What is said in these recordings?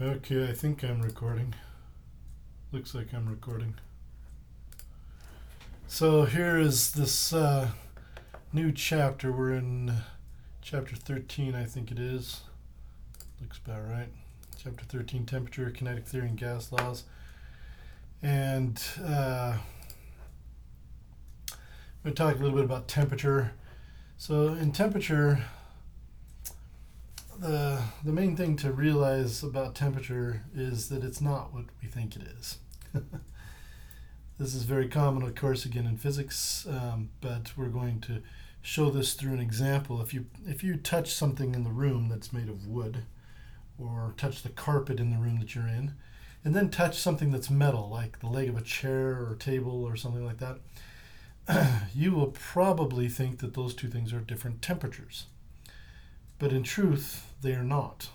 Okay, I think I'm recording. Looks like I'm recording. So here is this new chapter. We're in chapter 13, I think it is. Looks about right. Chapter 13, Temperature, Kinetic Theory, and Gas Laws. And I'm going to talk a little bit about temperature. So in temperature, the main thing to realize about temperature is that it's not what we think it is. This is very common, of course, again in physics, but we're going to show this through an example. If you touch something in the room that's made of wood, or touch the carpet in the room that you're in, and then touch something that's metal, like the leg of a chair or table or something like that, you will probably think that those two things are different temperatures. But in truth, they are not.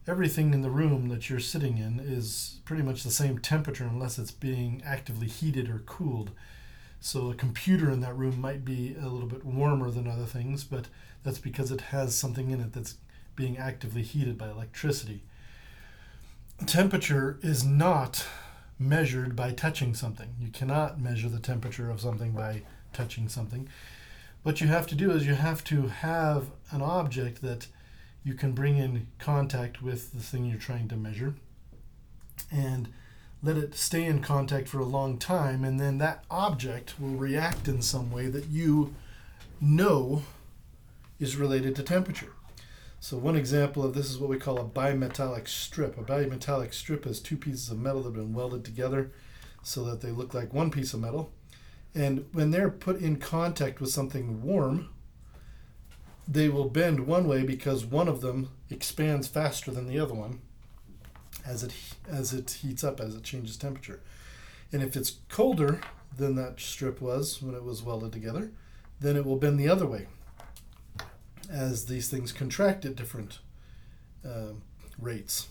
Everything in the room that you're sitting in is pretty much the same temperature unless it's being actively heated or cooled. So a computer in that room might be a little bit warmer than other things, but that's because it has something in it that's being actively heated by electricity. Temperature is not measured by touching something. You cannot measure the temperature of something by touching something. What you have to do is you have to have an object that you can bring in contact with the thing you're trying to measure and let it stay in contact for a long time, and then that object will react in some way that you know is related to temperature. So one example of this is what we call a bimetallic strip. A bimetallic strip is two pieces of metal that have been welded together so that they look like one piece of metal. And when they're put in contact with something warm, they will bend one way because one of them expands faster than the other one as it heats up, as it changes temperature. And if it's colder than that strip was when it was welded together, then it will bend the other way as these things contract at different rates.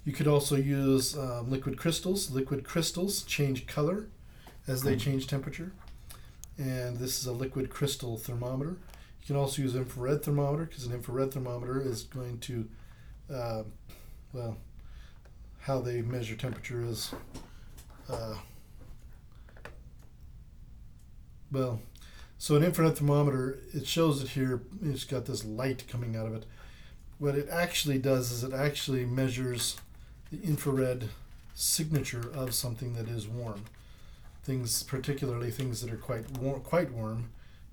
You could also use liquid crystals. Liquid crystals change color as they change temperature. And this is a liquid crystal thermometer. You can also use infrared thermometer because an infrared thermometer is going to, how they measure temperature is, so an infrared thermometer, it shows it here, it's got this light coming out of it. What it actually does is it actually measures the infrared signature of something that is warm. Things, particularly things that are quite warm,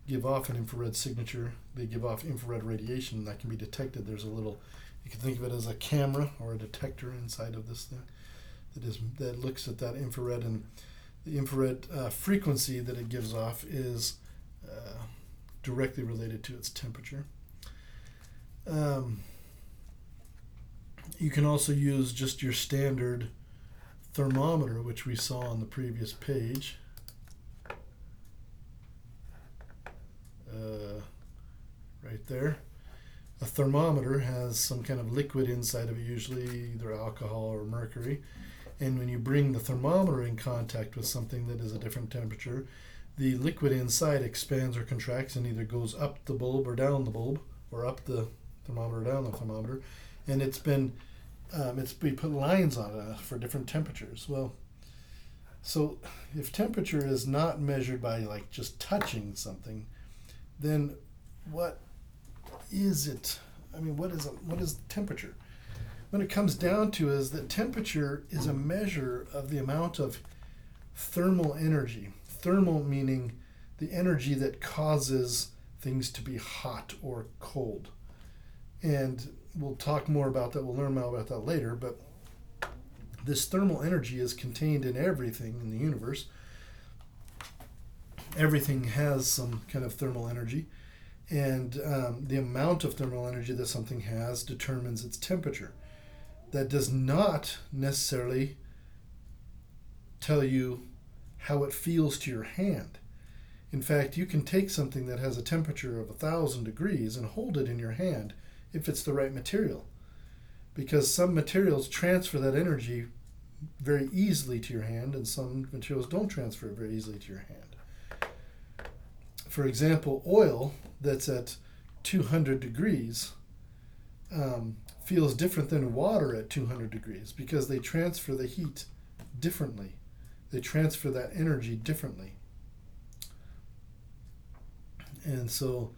give off an infrared signature. They give off infrared radiation that can be detected. There's a little, you can think of it as a camera or a detector inside of this thing that looks at that infrared, and the infrared frequency that it gives off is directly related to its temperature. You can also use just your standard thermometer, which we saw on the previous page. Right there. A thermometer has some kind of liquid inside of it, usually either alcohol or mercury. And when you bring the thermometer in contact with something that is a different temperature, the liquid inside expands or contracts and either goes up the bulb or down the bulb, or up the thermometer or down the thermometer. And we put lines on it for different temperatures. Well, so if temperature is not measured by like just touching something, then what is it? I mean, what is temperature? When it comes down to is that temperature is a measure of the amount of thermal energy. Thermal meaning the energy that causes things to be hot or cold. And we'll talk more about that. We'll learn more about that later. But this thermal energy is contained in everything in the universe. Everything has some kind of thermal energy. And the amount of thermal energy that something has determines its temperature. That does not necessarily tell you how it feels to your hand. In fact, you can take something that has a temperature of 1,000 degrees and hold it in your hand if it's the right material. Because some materials transfer that energy very easily to your hand, and some materials don't transfer it very easily to your hand. For example, oil that's at 200 degrees feels different than water at 200 degrees because they transfer the heat differently. They transfer that energy differently. And so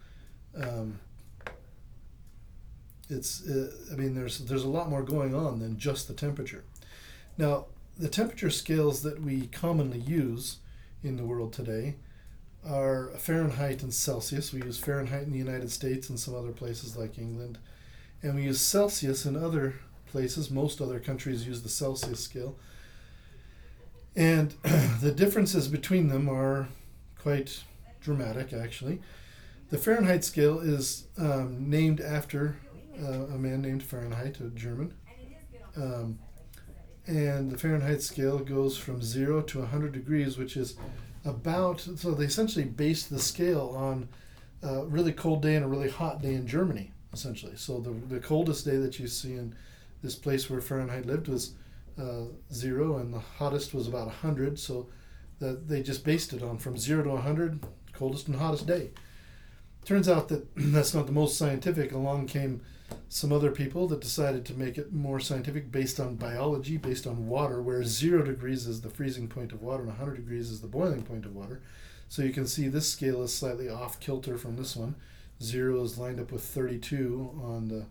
there's a lot more going on than just the temperature. Now, the temperature scales that we commonly use in the world today are Fahrenheit and Celsius. We use Fahrenheit in the United States and some other places like England. And we use Celsius in other places. Most other countries use the Celsius scale. And the differences between them are quite dramatic, actually. The Fahrenheit scale is named after a man named Fahrenheit, a German. And the Fahrenheit scale goes from 0 to 100 degrees, which is so they essentially based the scale on a really cold day and a really hot day in Germany, essentially. So the coldest day that you see in this place where Fahrenheit lived was 0, and the hottest was about 100. So that they just based it on from 0 to 100, coldest and hottest day. Turns out that that's not the most scientific. Along came some other people that decided to make it more scientific based on biology, based on water, where 0 degrees is the freezing point of water and 100 degrees is the boiling point of water. So you can see this scale is slightly off kilter from this one. 0 is lined up with 32 on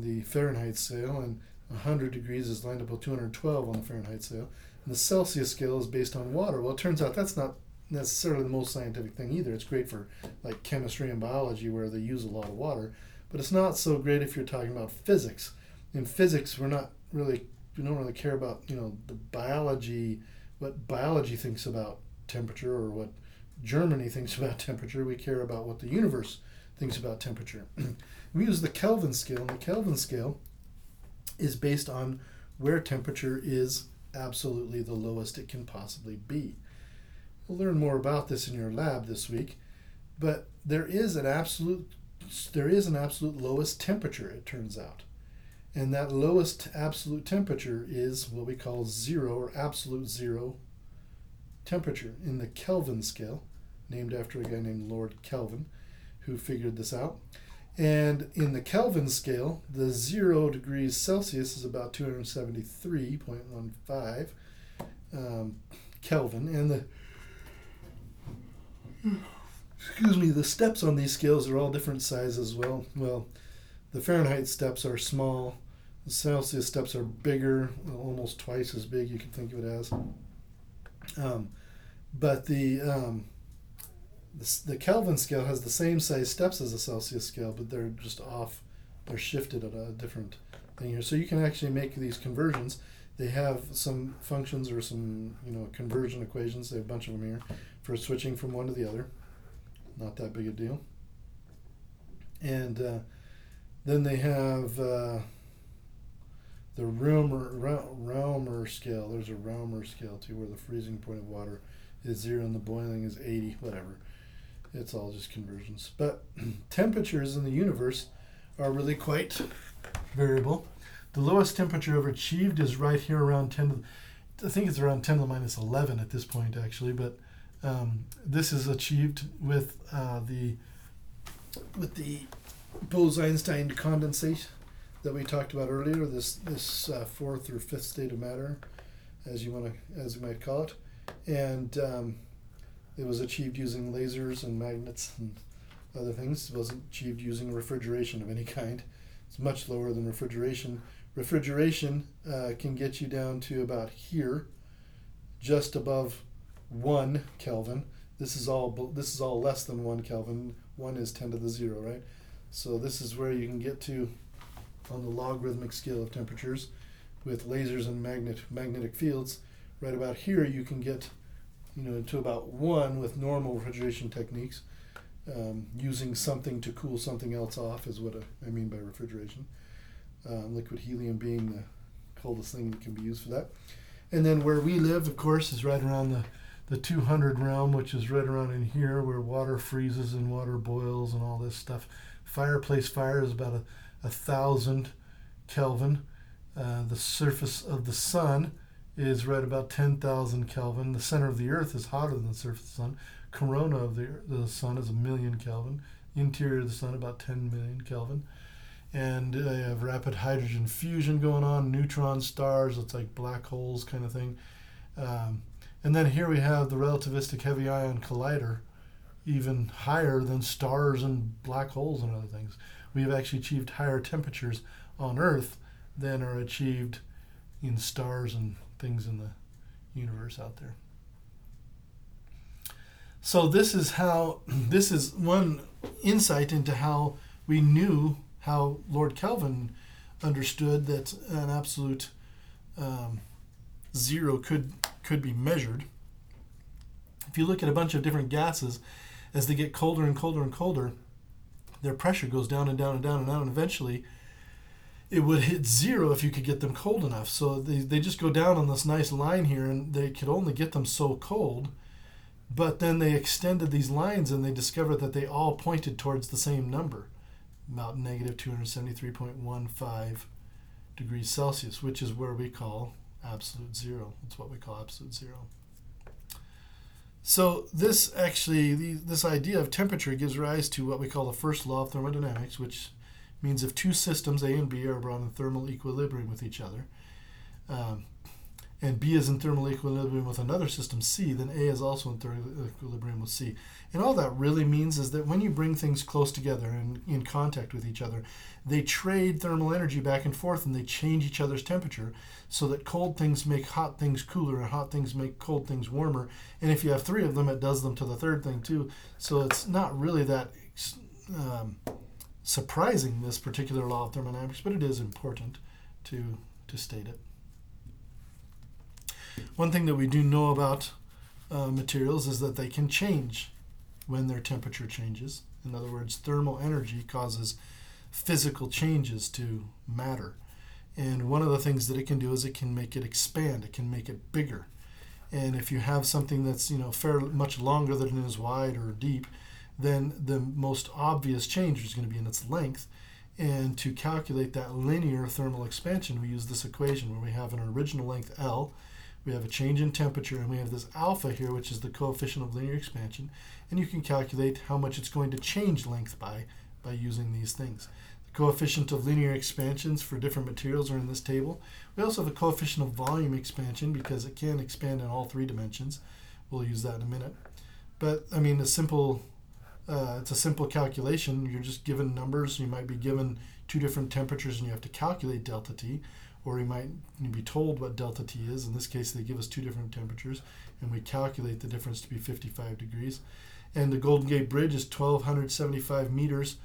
the Fahrenheit scale, and 100 degrees is lined up with 212 on the Fahrenheit scale. And the Celsius scale is based on water. Well, it turns out that's not necessarily the most scientific thing either. It's great for like chemistry and biology where they use a lot of water, but it's not so great if you're talking about physics. In physics, we don't really care about the biology, what biology thinks about temperature or what Germany thinks about temperature. We care about what the universe thinks about temperature. We use the Kelvin scale, and the Kelvin scale is based on where temperature is absolutely the lowest it can possibly be. We'll learn more about this in your lab this week, but there is an absolute lowest temperature, it turns out. And that lowest absolute temperature is what we call 0 or absolute 0 temperature in the Kelvin scale, named after a guy named Lord Kelvin who figured this out. And in the Kelvin scale, the 0 degrees Celsius is about 273.15 Kelvin, and the steps on these scales are all different sizes as well. Well, the Fahrenheit steps are small. The Celsius steps are bigger, almost twice as big, you can think of it as. But the Kelvin scale has the same size steps as the Celsius scale, but they're just off. They're shifted at a different thing here. So you can actually make these conversions. They have some functions or some conversion equations. They have a bunch of them here for switching from one to the other. Not that big a deal. And then they have the Raumur scale. There's a Raumur scale too, where the freezing point of water is 0 and the boiling is 80, whatever. It's all just conversions. But temperatures in the universe are really quite variable. The lowest temperature ever achieved is right here around I think it's around 10 to the minus 11 at this point, actually. But this is achieved with the Bose-Einstein condensate that we talked about earlier. This fourth or fifth state of matter, as you might call it, and it was achieved using lasers and magnets and other things. It wasn't achieved using refrigeration of any kind. It's much lower than refrigeration. Refrigeration can get you down to about here, just above 1 Kelvin. This is all less than 1 Kelvin. 1 is 10 to the 0, right? So this is where you can get to on the logarithmic scale of temperatures with lasers and magnetic fields. Right about here you can get to about 1 with normal refrigeration techniques. Using something to cool something else off is what I mean by refrigeration. Liquid helium being the coldest thing that can be used for that. And then where we live, of course, is right around the 200 realm, which is right around in here where water freezes and water boils and all this stuff. Fireplace fire is about 1,000 Kelvin. The surface of the sun is right about 10,000 Kelvin. The center of the earth is hotter than the surface of the sun. Corona of the sun is 1,000,000 Kelvin. Interior of the sun about 10 million Kelvin. and you have rapid hydrogen fusion going on, neutron stars, it's like black holes kind of thing. And then here we have the relativistic heavy ion collider, even higher than stars and black holes and other things. We have actually achieved higher temperatures on Earth than are achieved in stars and things in the universe out there. So this is one insight into how we knew how Lord Kelvin understood that an absolute zero could be measured. If you look at a bunch of different gases, as they get colder and colder and colder, their pressure goes down and down and down and down, and eventually it would hit zero if you could get them cold enough. So they just go down on this nice line here, and they could only get them so cold. But then they extended these lines, and they discovered that they all pointed towards the same number, about negative 273.15 degrees Celsius, which is where we call absolute zero. That's what we call absolute zero. So this idea of temperature gives rise to what we call the first law of thermodynamics, which means if two systems, A and B, are brought in thermal equilibrium with each other, and B is in thermal equilibrium with another system, C, then A is also in thermal equilibrium with C. And all that really means is that when you bring things close together and in contact with each other, they trade thermal energy back and forth, and they change each other's temperature so that cold things make hot things cooler and hot things make cold things warmer. And if you have three of them, it does them to the third thing too. So it's not really that surprising, this particular law of thermodynamics, but it is important to state it. One thing that we do know about materials is that they can change when their temperature changes. In other words, thermal energy causes physical changes to matter. And one of the things that it can do is it can make it expand, it can make it bigger. And if you have something that's much longer than it is wide or deep, then the most obvious change is going to be in its length. And to calculate that linear thermal expansion, we use this equation where we have an original length L, we have a change in temperature, and we have this alpha here, which is the coefficient of linear expansion. And you can calculate how much it's going to change length by using these things. The coefficient of linear expansions for different materials are in this table. We also have a coefficient of volume expansion because it can expand in all three dimensions. We'll use that in a minute. But I mean, it's a simple calculation. You're just given numbers. You might be given two different temperatures, and you have to calculate delta T. Or you might be told what delta T is. In this case, they give us two different temperatures, and we calculate the difference to be 55 degrees. And the Golden Gate Bridge is 1,275 meters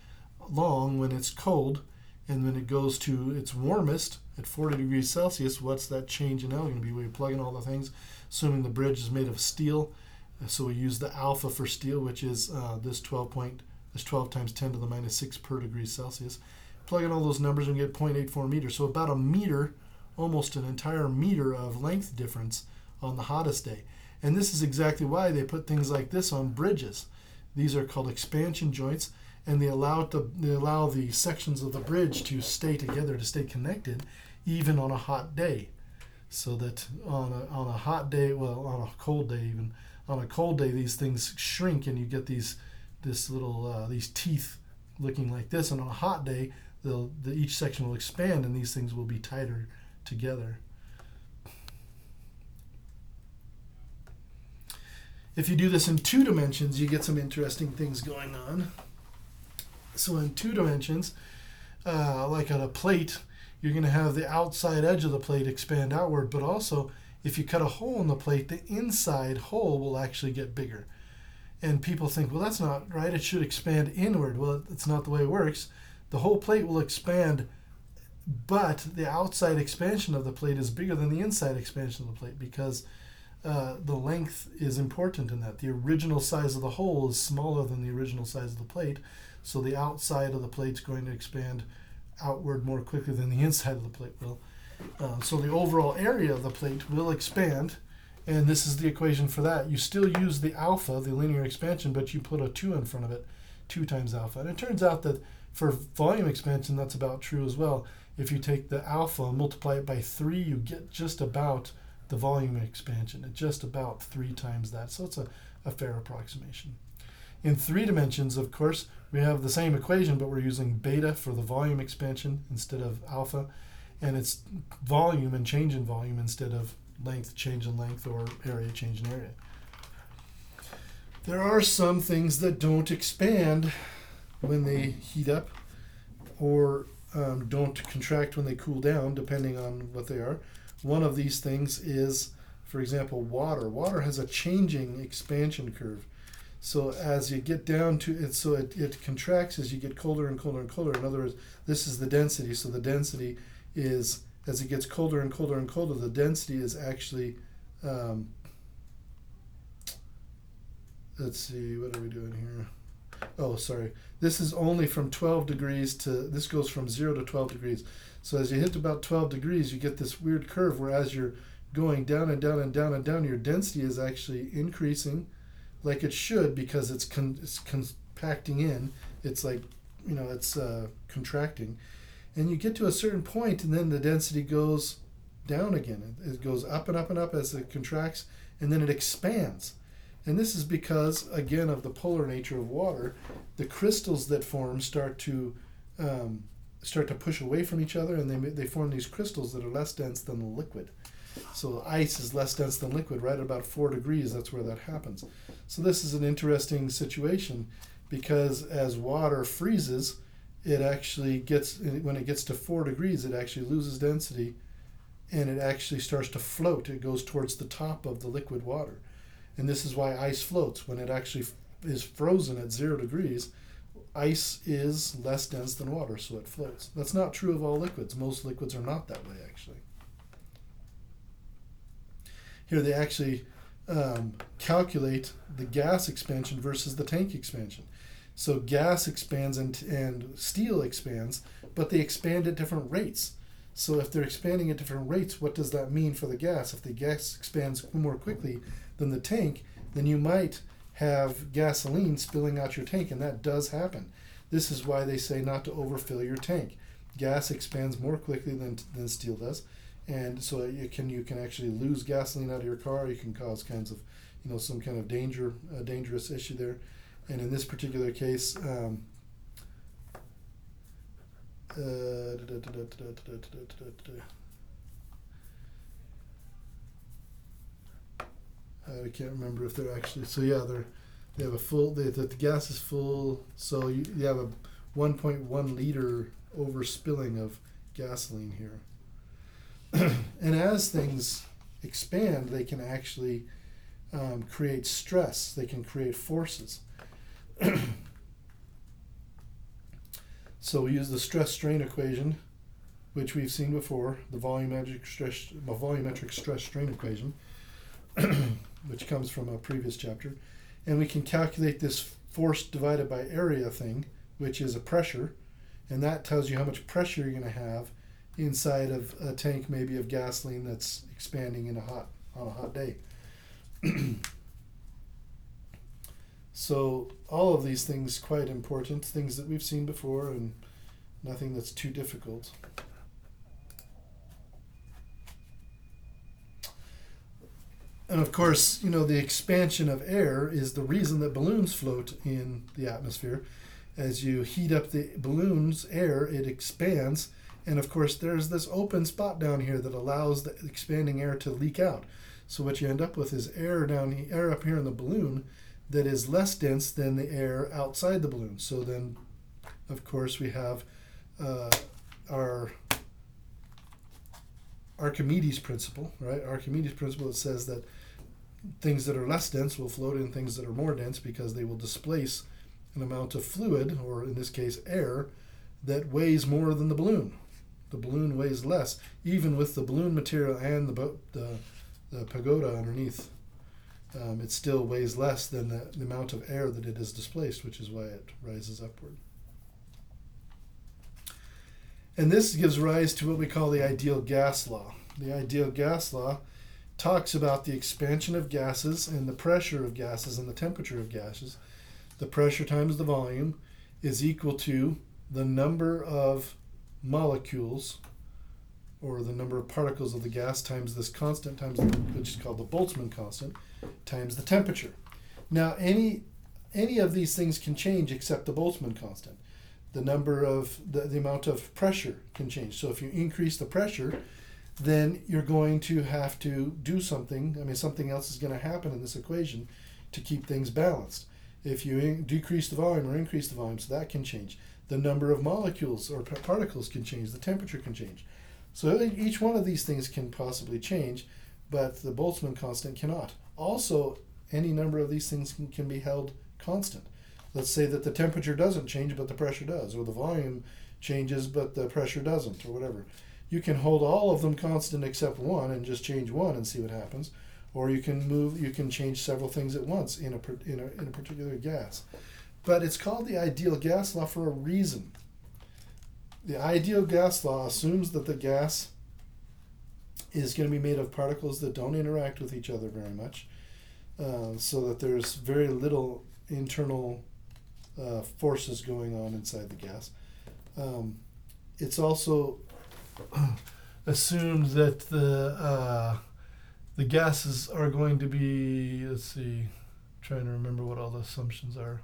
long when it's cold, and when it goes to its warmest at 40 degrees Celsius, what's that change in L going to be? We plug in all the things, assuming the bridge is made of steel. So we use the alpha for steel, which is this 12 times 10 to the minus 6 per degree Celsius. Plug in all those numbers and get 0.84 meters. So about a meter, almost an entire meter of length difference on the hottest day. And this is exactly why they put things like this on bridges. These are called expansion joints, and they allow the sections of the bridge to stay together, to stay connected, even on a hot day. So that on a hot day, well, on a cold day even, on a cold day, these things shrink, and you get these teeth looking like this. And on a hot day, each section will expand, and these things will be tighter together. If you do this in two dimensions, you get some interesting things going on. So in two dimensions, like on a plate, you're going to have the outside edge of the plate expand outward, but also if you cut a hole in the plate, the inside hole will actually get bigger. And people think, well, that's not right. It should expand inward. Well, it's not the way it works. The whole plate will expand, but the outside expansion of the plate is bigger than the inside expansion of the plate because the length is important in that. The original size of the hole is smaller than the original size of the plate, so the outside of the plate is going to expand outward more quickly than the inside of the plate will. So the overall area of the plate will expand, and this is the equation for that. You still use the alpha, the linear expansion, but you put a 2 in front of it, 2 times alpha. And it turns out that for volume expansion, that's about true as well. If you take the alpha and multiply it by 3, you get just about the volume expansion. It's just about 3 times that. So it's a fair approximation. In 3 dimensions, of course, we have the same equation, but we're using beta for the volume expansion instead of alpha, and it's volume and change in volume instead of length change in length or area change in area. There are some things that don't expand when they heat up, or don't contract when they cool down, depending on what they are. One of these things is, for example, water. Water has a changing expansion curve. So as you get down to it, so it contracts as you get colder and colder and colder. In other words, this is the density. So the density is, as it gets colder and colder and colder, the density is actually, let's see, what are we doing here? Oh, sorry. This is only from 12 degrees to, this goes from 0 to 12 degrees. So as you hit about 12 degrees, you get this weird curve where as you're going down and down and down and down, your density is actually increasing like it should, because it's compacting in. It's like, it's contracting. And you get to a certain point, and then the density goes down again. It goes up and up and up as it contracts, and then it expands. And this is because, again, of the polar nature of water. The crystals that form start to push away from each other, and they form these crystals that are less dense than the liquid. So ice is less dense than liquid, right at about 4 degrees. That's where that happens. So this is an interesting situation, because as water freezes, it actually when it gets to 4 degrees, it actually loses density, and it actually starts to float. It goes towards the top of the liquid water. And this is why ice floats. When it actually is frozen at 0 degrees, ice is less dense than water, so it floats. That's not true of all liquids. Most liquids are not that way, actually. Here they actually calculate the gas expansion versus the tank expansion. So gas expands and steel expands, but they expand at different rates. So if they're expanding at different rates, what does that mean for the gas? If the gas expands more quickly than the tank, then you might have gasoline spilling out your tank, and that does happen. This is why they say not to overfill your tank. Gas expands more quickly than steel does, and so you can actually lose gasoline out of your car. You can cause kinds of, some kind of dangerous issue there. And in this particular case, I can't remember if they're actually, so yeah, they have a full, the gas is full, so you have a 1.1 liter overspilling of gasoline here. And as things expand, they can actually create stress. They can create forces. So we use the stress-strain equation, which we've seen before, the volumetric stress-strain equation, which comes from a previous chapter. And we can calculate this force divided by area thing, which is a pressure, and that tells you how much pressure you're going to have inside of a tank, maybe of gasoline that's expanding on a hot day. So all of these things quite important, things that we've seen before, and nothing that's too difficult. And of course, the expansion of air is the reason that balloons float in the atmosphere. As you heat up the balloon's air, it expands. And of course, there's this open spot down here that allows the expanding air to leak out. So what you end up with is air up here in the balloon that is less dense than the air outside the balloon. So then, of course, we have our Archimedes principle, right? Archimedes principle that says that things that are less dense will float in things that are more dense because they will displace an amount of fluid, or in this case air, that weighs more than the balloon. The balloon weighs less, even with the balloon material and the pagoda underneath. It still weighs less than the amount of air that it is displaced, which is why it rises upward. And this gives rise to what we call the ideal gas law. The ideal gas law talks about the expansion of gases and the pressure of gases and the temperature of gases. The pressure times the volume is equal to the number of molecules, or the number of particles of the gas, times this constant, which is called the Boltzmann constant, times the temperature. Now, any any of these things can change except the Boltzmann constant. The number of the amount of pressure can change. So if you increase the pressure, then you're going to have to do something. I mean, something else is going to happen in this equation to keep things balanced. If you decrease the volume or increase the volume, so that can change. The number of molecules or particles can change. The temperature can change. So each one of these things can possibly change, but the Boltzmann constant cannot. Also, any number of these things can be held constant. Let's say that the temperature doesn't change, but the pressure does, or the volume changes, but the pressure doesn't, or whatever. You can hold all of them constant except one and just change one and see what happens, or you can change several things at once in a particular gas. But it's called the ideal gas law for a reason. The ideal gas law assumes that the gas is going to be made of particles that don't interact with each other very much, so that there's very little internal forces going on inside the gas. It's also assumed that the gases are going to be, let's see, trying to remember what all the assumptions are.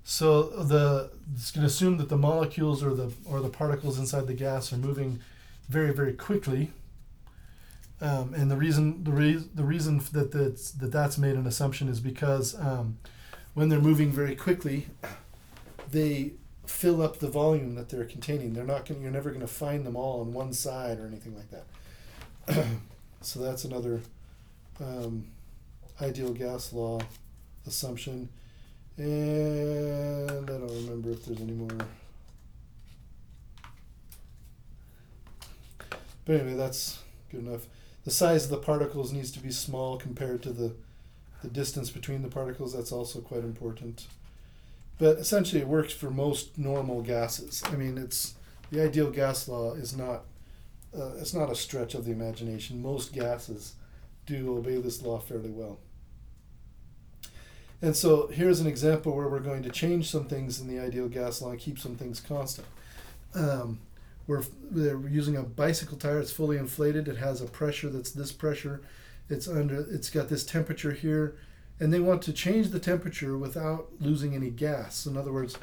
So it's going to assume that the molecules or the particles inside the gas are moving very, very quickly. And the reason that's made an assumption is because when they're moving very quickly, they fill up the volume that they're containing. You're never going to find them all on one side or anything like that. So that's another ideal gas law assumption. And I don't remember if there's any more. But anyway, that's good enough. The size of the particles needs to be small compared to the distance between the particles. That's also quite important. But essentially it works for most normal gases. I mean, the ideal gas law is not it's not a stretch of the imagination. Most gases do obey this law fairly well. And so here's an example where we're going to change some things in the ideal gas law and keep some things constant. We're using a bicycle tire. It's fully inflated. It has a pressure that's this pressure. It's got this temperature here. And they want to change the temperature without losing any gas. In other words,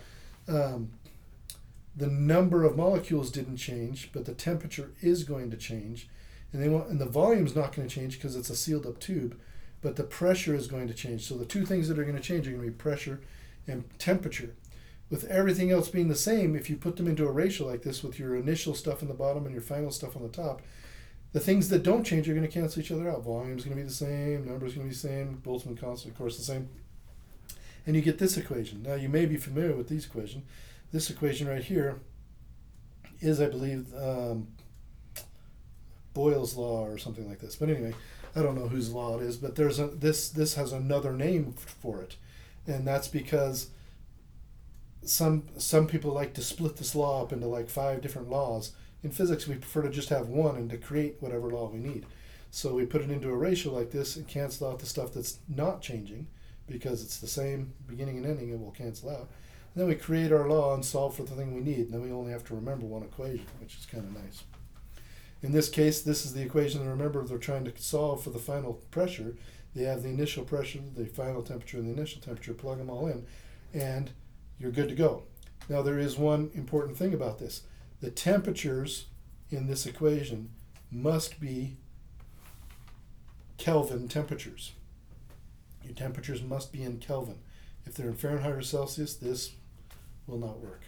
the number of molecules didn't change, but the temperature is going to change. And the volume's not going to change because it's a sealed up tube, but the pressure is going to change. So the two things that are going to change are going to be pressure and temperature. With everything else being the same, if you put them into a ratio like this with your initial stuff in the bottom and your final stuff on the top, the things that don't change are going to cancel each other out. Volume's going to be the same, number's going to be the same, Boltzmann constant, of course, the same. And you get this equation. Now, you may be familiar with these equations. This equation right here is, I believe, Boyle's law or something like this. But anyway, I don't know whose law it is, but this has another name for it. And that's because some people like to split this law up into like 5 different laws. In physics, we prefer to just have one and to create whatever law we need. So we put it into a ratio like this and cancel out the stuff that's not changing because it's the same beginning and ending, it will cancel out. And then we create our law and solve for the thing we need. And then we only have to remember one equation, which is kind of nice. In this case, this is the equation. And remember, they're trying to solve for the final pressure. They have the initial pressure, the final temperature, and the initial temperature. Plug them all in, and you're good to go. Now, there is one important thing about this. The temperatures in this equation must be Kelvin temperatures. Your temperatures must be in Kelvin. If they're in Fahrenheit or Celsius, this will not work.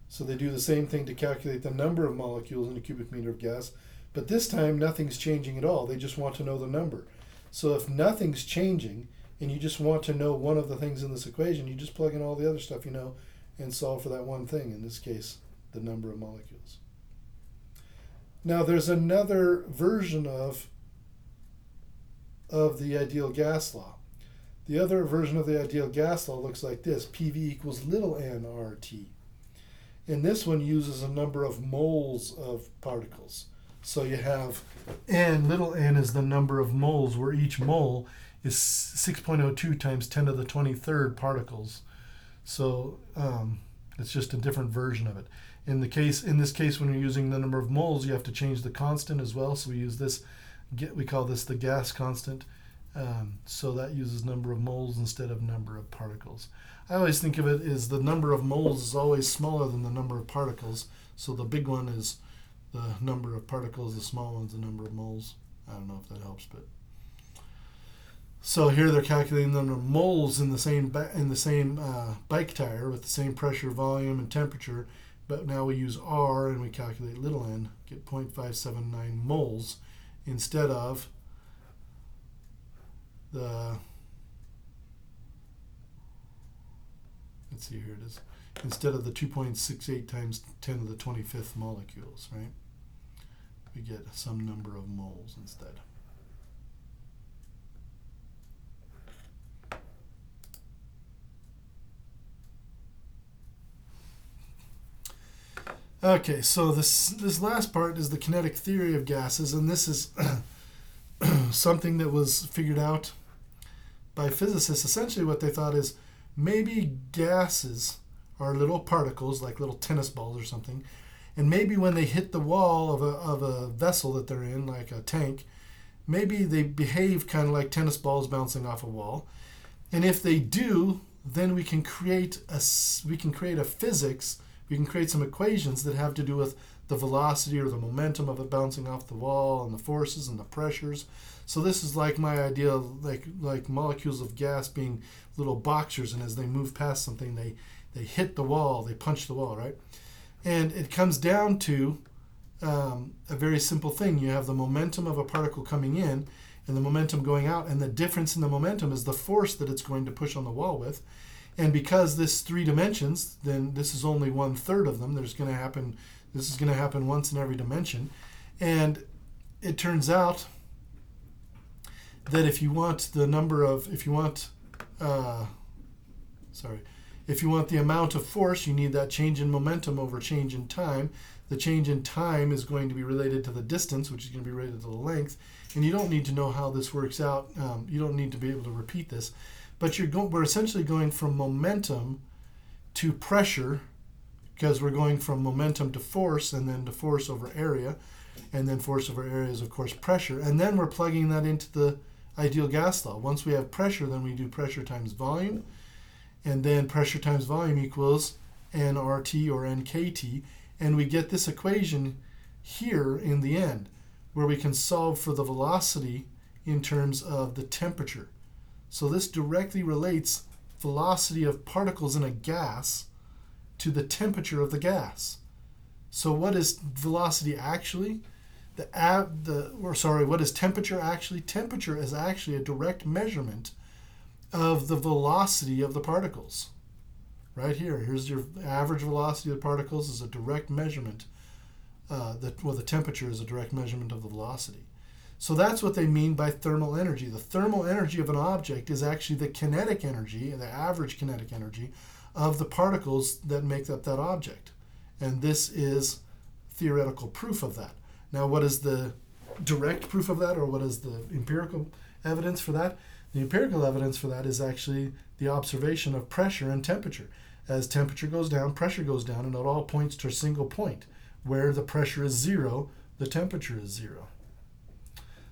So they do the same thing to calculate the number of molecules in a cubic meter of gas, but this time nothing's changing at all. They just want to know the number. So if nothing's changing and you just want to know one of the things in this equation, you just plug in all the other stuff you know and solve for that one thing, in this case, the number of molecules. Now there's another version of the ideal gas law. The other version of the ideal gas law looks like this: PV equals little n RT. And this one uses a number of moles of particles. So you have n, little n is the number of moles, where each mole is 6.02 times 10 to the 23rd particles. So it's just a different version of it. In this case, when you're using the number of moles, you have to change the constant as well. So we use this, we call this the gas constant. So that uses number of moles instead of number of particles. I always think of it as the number of moles is always smaller than the number of particles. So the big one is the number of particles, the small one's the number of moles. I don't know if that helps, but so here they're calculating the number of moles in the same bike tire with the same pressure, volume, and temperature. But now we use R and we calculate little n, get 0.579 moles instead of the, let's see, here it is, instead of the 2.68 times 10 to the 25th molecules, right? We get some number of moles instead. Okay, so this last part is the kinetic theory of gases, and this is something that was figured out by physicists. Essentially what they thought is maybe gases are little particles, like little tennis balls or something, and maybe when they hit the wall of a vessel that they're in, like a tank, maybe they behave kind of like tennis balls bouncing off a wall. And if they do, then we can create a physics. We can create some equations that have to do with the velocity or the momentum of it bouncing off the wall and the forces and the pressures. So this is like my idea, like molecules of gas being little boxers, and as they move past something, they hit the wall, they punch the wall, right? And it comes down to a very simple thing. You have the momentum of a particle coming in and the momentum going out, and the difference in the momentum is the force that it's going to push on the wall with. And because this 3 dimensions, then this is only 1/3 of them. This is going to happen once in every dimension. And it turns out that if you want the amount of force, you need that change in momentum over change in time. The change in time is going to be related to the distance, which is going to be related to the length. And you don't need to know how this works out. You don't need to be able to repeat this. But we're essentially going from momentum to pressure, because we're going from momentum to force, and then to force over area, and then force over area is, of course, pressure. And then we're plugging that into the ideal gas law. Once we have pressure, then we do pressure times volume, and then pressure times volume equals nRT or nKT, and we get this equation here in the end, where we can solve for the velocity in terms of the temperature. So this directly relates velocity of particles in a gas to the temperature of the gas. So what is velocity actually? What is temperature actually? Temperature is actually a direct measurement of the velocity of the particles. Right here, here's your average velocity of the particles is a direct measurement. The temperature is a direct measurement of the velocity. So that's what they mean by thermal energy. The thermal energy of an object is actually the kinetic energy, the average kinetic energy of the particles that make up that object. And this is theoretical proof of that. Now, what is the direct proof of that, or what is the empirical evidence for that? The empirical evidence for that is actually the observation of pressure and temperature. As temperature goes down, pressure goes down, and it all points to a single point. Where the pressure is 0, the temperature is 0.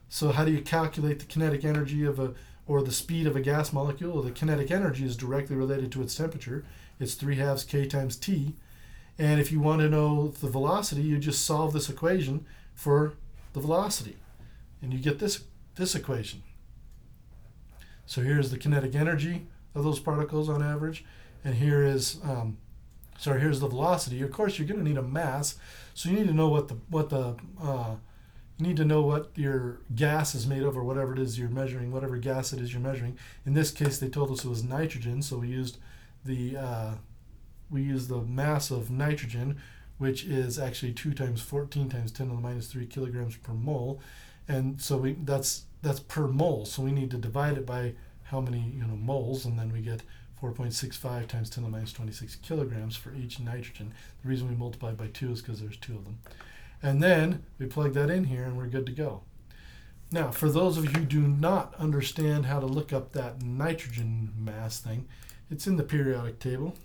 So how do you calculate the kinetic energy or the speed of a gas molecule? Well, the kinetic energy is directly related to its temperature. It's 3/2 k times t. And if you want to know the velocity, you just solve this equation for the velocity. And you get this equation. So here's the kinetic energy of those particles on average. And here is, here's the velocity. Of course, you're going to need a mass. So you need to know you need to know what your gas is made of, or whatever it is you're measuring, whatever gas it is you're measuring. In this case, they told us it was nitrogen, so we used the mass of nitrogen, which is actually 2 times 14 times 10 to the minus 3 kilograms per mole, and so that's per mole. So we need to divide it by how many moles, and then we get 4.65 times 10 to the minus 26 kilograms for each nitrogen. The reason we multiply by 2 is because there's 2 of them. And then we plug that in here and we're good to go. Now, for those of you who do not understand how to look up that nitrogen mass thing, it's in the periodic table.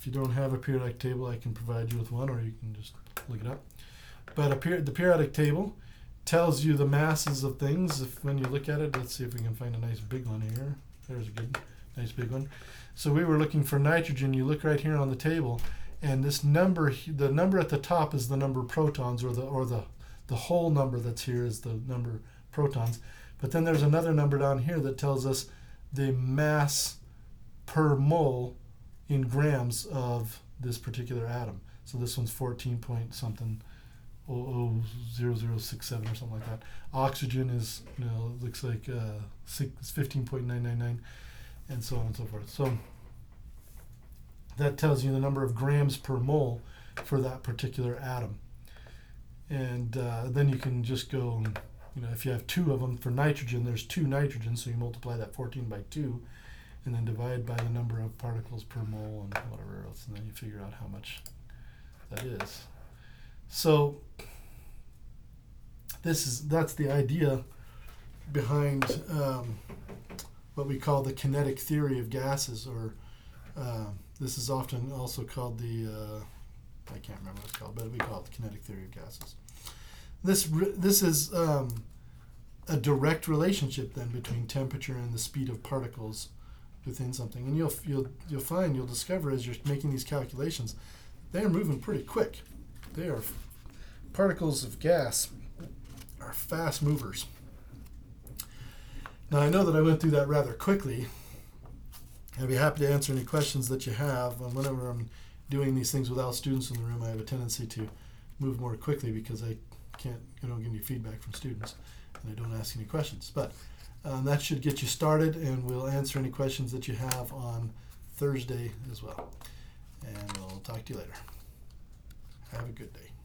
If you don't have a periodic table, I can provide you with one, or you can just look it up. But the periodic table tells you the masses of things. If when you look at it, let's see if we can find a nice big one here. There's a good, nice big one. So we were looking for nitrogen. You look right here on the table, and this number, the number at the top is the number of protons, or the whole number that's here is the number of protons. But then there's another number down here that tells us the mass per mole in grams of this particular atom. So this one's 14 point something, 0.0067 or something like that. Oxygen is, looks like 15.999, and so on and so forth. So that tells you the number of grams per mole for that particular atom. And then you can just go, and, if you have two of them for nitrogen, there's 2 nitrogens, so you multiply that 14 by 2, and then divide by the number of particles per mole and whatever else, and then you figure out how much that is. So that's the idea behind what we call the kinetic theory of gases, or this is often also called the I can't remember what it's called, but we call it the kinetic theory of gases. This is a direct relationship then between temperature and the speed of particles within something, and you'll discover as you're making these calculations, they are moving pretty quick. They are particles of gas are fast movers. Now I know that I went through that rather quickly. I'd be happy to answer any questions that you have. And whenever I'm doing these things without students in the room, I have a tendency to move more quickly because I don't get any feedback from students, and I don't ask any questions. But that should get you started, and we'll answer any questions that you have on Thursday as well. And we'll talk to you later. Have a good day.